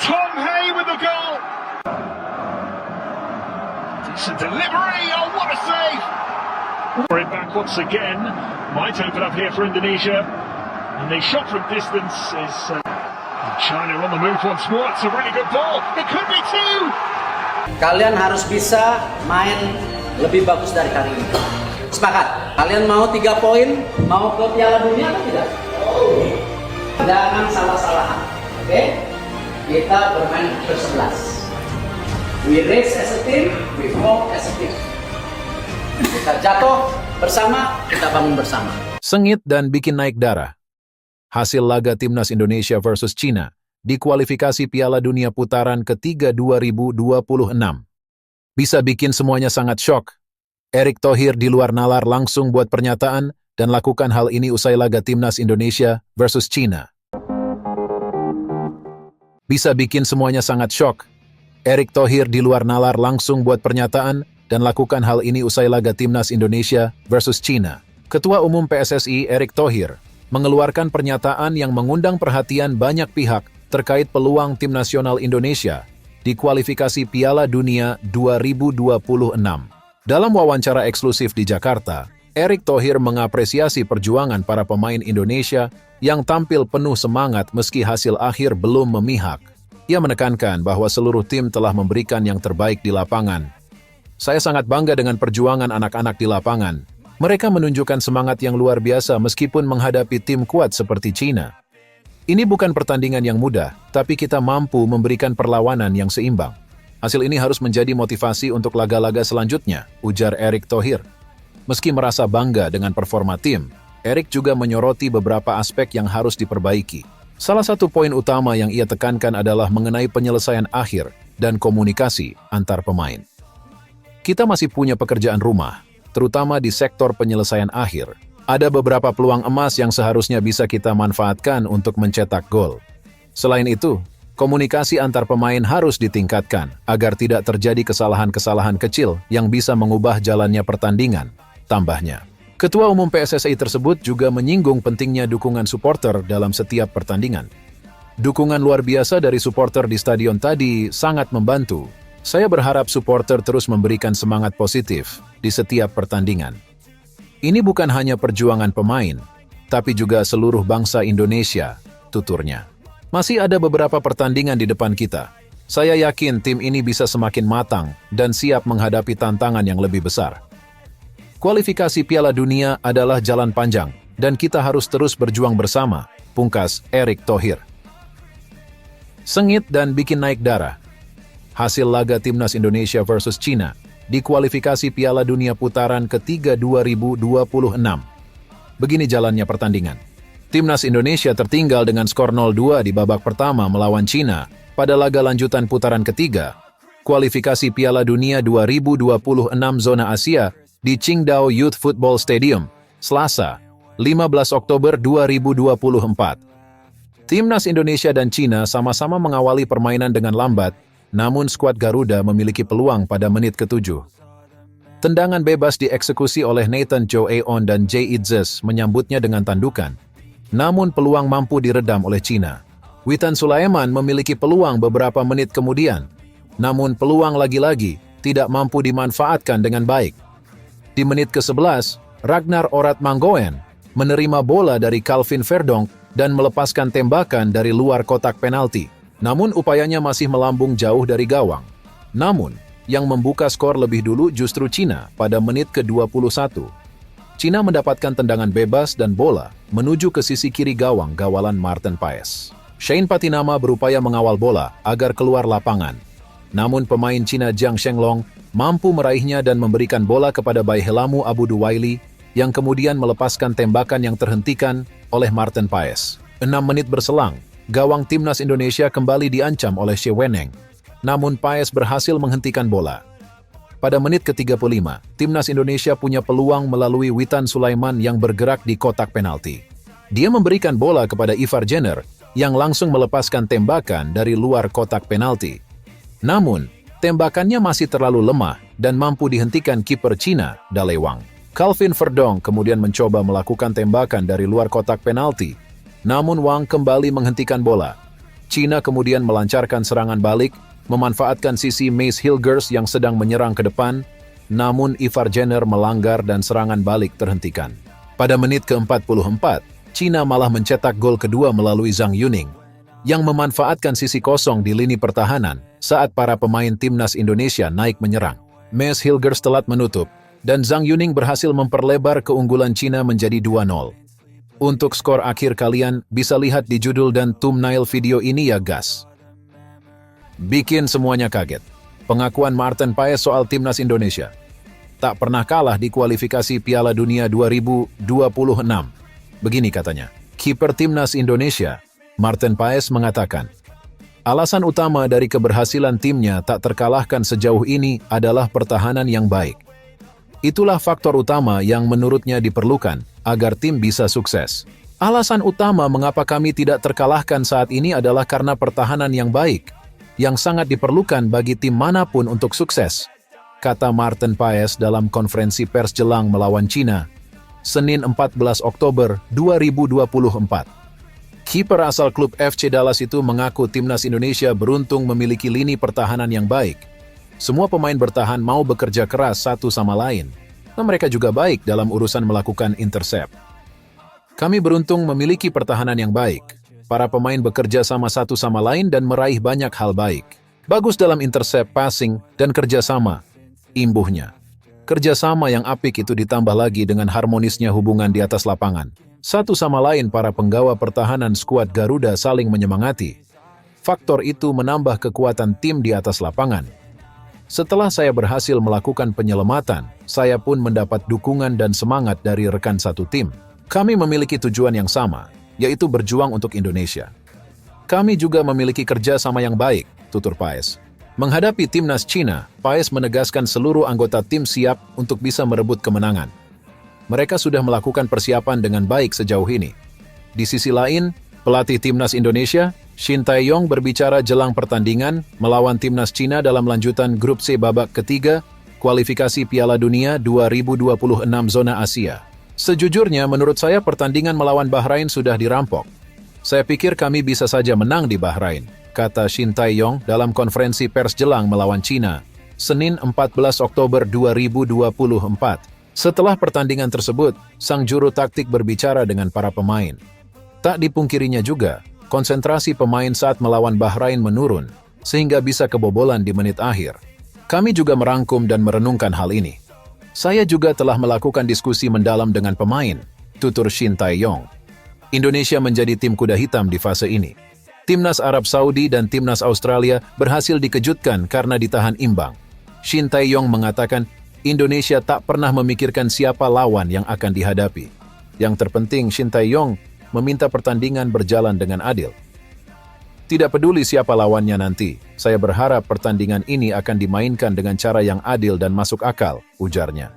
Tom Hay with the goal. Decent delivery. Oh, what a save. It back once again. Might open up here for Indonesia. And the shot from distance is China on the move once more. It's a really good ball. It could be two. Kalian harus bisa main lebih bagus dari hari ini. Sepakat? Kalian mau 3 poin? Mau ke Piala Dunia atau tidak? Jangan salah-salahan. Oke? Kita bermain ber-11. We race as a team, we fall as a team. Kita jatuh bersama, kita bangun bersama. Sengit dan bikin naik darah. Hasil laga Timnas Indonesia versus Cina di kualifikasi Piala Dunia putaran ketiga 2026. Bisa bikin semuanya sangat syok. Erick Thohir di luar nalar langsung buat pernyataan dan lakukan hal ini usai laga Timnas Indonesia versus Cina. Bisa bikin semuanya sangat syok. Erick Thohir di luar nalar langsung buat pernyataan dan lakukan hal ini usai laga Timnas Indonesia versus Cina. Ketua Umum PSSI Erick Thohir mengeluarkan pernyataan yang mengundang perhatian banyak pihak terkait peluang tim nasional Indonesia di kualifikasi Piala Dunia 2026. Dalam wawancara eksklusif di Jakarta, Erick Thohir mengapresiasi perjuangan para pemain Indonesia yang tampil penuh semangat meski hasil akhir belum memihak. Ia menekankan bahwa seluruh tim telah memberikan yang terbaik di lapangan. Saya sangat bangga dengan perjuangan anak-anak di lapangan. Mereka menunjukkan semangat yang luar biasa meskipun menghadapi tim kuat seperti Cina. Ini bukan pertandingan yang mudah, tapi kita mampu memberikan perlawanan yang seimbang. Hasil ini harus menjadi motivasi untuk laga-laga selanjutnya, ujar Erick Thohir. Meski merasa bangga dengan performa tim, Erick juga menyoroti beberapa aspek yang harus diperbaiki. Salah satu poin utama yang ia tekankan adalah mengenai penyelesaian akhir dan komunikasi antar pemain. Kita masih punya pekerjaan rumah, terutama di sektor penyelesaian akhir. Ada beberapa peluang emas yang seharusnya bisa kita manfaatkan untuk mencetak gol. Selain itu, komunikasi antar pemain harus ditingkatkan agar tidak terjadi kesalahan-kesalahan kecil yang bisa mengubah jalannya pertandingan, tambahnya. Ketua Umum PSSI tersebut juga menyinggung pentingnya dukungan supporter dalam setiap pertandingan. Dukungan luar biasa dari supporter di stadion tadi sangat membantu. Saya berharap supporter terus memberikan semangat positif di setiap pertandingan. Ini bukan hanya perjuangan pemain, tapi juga seluruh bangsa Indonesia, tuturnya. Masih ada beberapa pertandingan di depan kita. Saya yakin tim ini bisa semakin matang dan siap menghadapi tantangan yang lebih besar. Kualifikasi Piala Dunia adalah jalan panjang, dan kita harus terus berjuang bersama, pungkas Erick Thohir. Sengit dan bikin naik darah. Hasil laga Timnas Indonesia versus Cina di kualifikasi Piala Dunia putaran ketiga 2026. Begini jalannya pertandingan. Timnas Indonesia tertinggal dengan skor 0-2 di babak pertama melawan Cina pada laga lanjutan putaran ketiga, kualifikasi Piala Dunia 2026 zona Asia di Qingdao Youth Football Stadium, Selasa, 15 Oktober 2024. Timnas Indonesia dan Cina sama-sama mengawali permainan dengan lambat, namun skuad Garuda memiliki peluang pada menit ke-7. Tendangan bebas dieksekusi oleh Nathan Chow Aeon dan Jay Itzes menyambutnya dengan tandukan. Namun peluang mampu diredam oleh Cina. Witan Sulaiman memiliki peluang beberapa menit kemudian. Namun peluang lagi-lagi tidak mampu dimanfaatkan dengan baik. Di menit ke-11, Ragnar Orat Manggoen menerima bola dari Calvin Verdonk dan melepaskan tembakan dari luar kotak penalti. Namun upayanya masih melambung jauh dari gawang. Namun, yang membuka skor lebih dulu justru Cina pada menit ke-21. Cina mendapatkan tendangan bebas dan bola menuju ke sisi kiri gawang gawalan Martin Paes. Shane Patinama berupaya mengawal bola agar keluar lapangan. Namun pemain Cina Jiang Shenglong mampu meraihnya dan memberikan bola kepada Baihelamu Abu Duwaili yang kemudian melepaskan tembakan yang terhentikan oleh Martin Paes. 6 menit berselang, gawang Timnas Indonesia kembali diancam oleh Xie Weneng. Namun Paes berhasil menghentikan bola. Pada menit ke-35, Timnas Indonesia punya peluang melalui Witan Sulaiman yang bergerak di kotak penalti. Dia memberikan bola kepada Ivar Jenner yang langsung melepaskan tembakan dari luar kotak penalti. Namun, tembakannya masih terlalu lemah dan mampu dihentikan kiper Cina, Daley Wang. Calvin Verdonk kemudian mencoba melakukan tembakan dari luar kotak penalti. Namun Wang kembali menghentikan bola. China kemudian melancarkan serangan balik, memanfaatkan sisi Mace Hilgers yang sedang menyerang ke depan, namun Ivar Jenner melanggar dan serangan balik terhentikan. Pada menit ke-44, China malah mencetak gol kedua melalui Zhang Yuning, yang memanfaatkan sisi kosong di lini pertahanan saat para pemain timnas Indonesia naik menyerang. Mace Hilgers telat menutup, dan Zhang Yuning berhasil memperlebar keunggulan China menjadi 2-0. Untuk skor akhir kalian bisa lihat di judul dan thumbnail video ini ya guys. Bikin semuanya kaget. Pengakuan Maarten Paes soal timnas Indonesia. Tak pernah kalah di kualifikasi Piala Dunia 2026. Begini katanya, kiper timnas Indonesia, Maarten Paes mengatakan, alasan utama dari keberhasilan timnya tak terkalahkan sejauh ini adalah pertahanan yang baik. Itulah faktor utama yang menurutnya diperlukan agar tim bisa sukses. Alasan utama mengapa kami tidak terkalahkan saat ini adalah karena pertahanan yang baik, yang sangat diperlukan bagi tim manapun untuk sukses, kata Maarten Paes dalam konferensi pers jelang melawan China, Senin 14 Oktober 2024. Kiper asal klub FC Dallas itu mengaku timnas Indonesia beruntung memiliki lini pertahanan yang baik. Semua pemain bertahan mau bekerja keras satu sama lain, dan mereka juga baik dalam urusan melakukan intercept. Kami beruntung memiliki pertahanan yang baik. Para pemain bekerja sama satu sama lain dan meraih banyak hal baik. Bagus dalam intercept, passing, dan kerjasama. Imbuhnya, kerjasama yang apik itu ditambah lagi dengan harmonisnya hubungan di atas lapangan. Satu sama lain para penggawa pertahanan skuad Garuda saling menyemangati. Faktor itu menambah kekuatan tim di atas lapangan. Setelah saya berhasil melakukan penyelamatan, saya pun mendapat dukungan dan semangat dari rekan satu tim. Kami memiliki tujuan yang sama, yaitu berjuang untuk Indonesia. Kami juga memiliki kerjasama yang baik, tutur Paes. Menghadapi timnas China, Paes menegaskan seluruh anggota tim siap untuk bisa merebut kemenangan. Mereka sudah melakukan persiapan dengan baik sejauh ini. Di sisi lain, pelatih timnas Indonesia, Shin Tae-yong berbicara jelang pertandingan melawan timnas China dalam lanjutan grup C babak ketiga, kualifikasi Piala Dunia 2026 zona Asia. Sejujurnya, menurut saya pertandingan melawan Bahrain sudah dirampok. Saya pikir kami bisa saja menang di Bahrain, kata Shin Tae-yong dalam konferensi pers jelang melawan China, Senin 14 Oktober 2024. Setelah pertandingan tersebut, sang juru taktik berbicara dengan para pemain. Tak dipungkirinya juga, konsentrasi pemain saat melawan Bahrain menurun, sehingga bisa kebobolan di menit akhir. Kami juga merangkum dan merenungkan hal ini. Saya juga telah melakukan diskusi mendalam dengan pemain, tutur Shin Tae-yong. Indonesia menjadi tim kuda hitam di fase ini. Timnas Arab Saudi dan timnas Australia berhasil dikejutkan karena ditahan imbang. Shin Tae-yong mengatakan, Indonesia tak pernah memikirkan siapa lawan yang akan dihadapi. Yang terpenting, Shin Tae-yong meminta pertandingan berjalan dengan adil. Tidak peduli siapa lawannya nanti, saya berharap pertandingan ini akan dimainkan dengan cara yang adil dan masuk akal, ujarnya.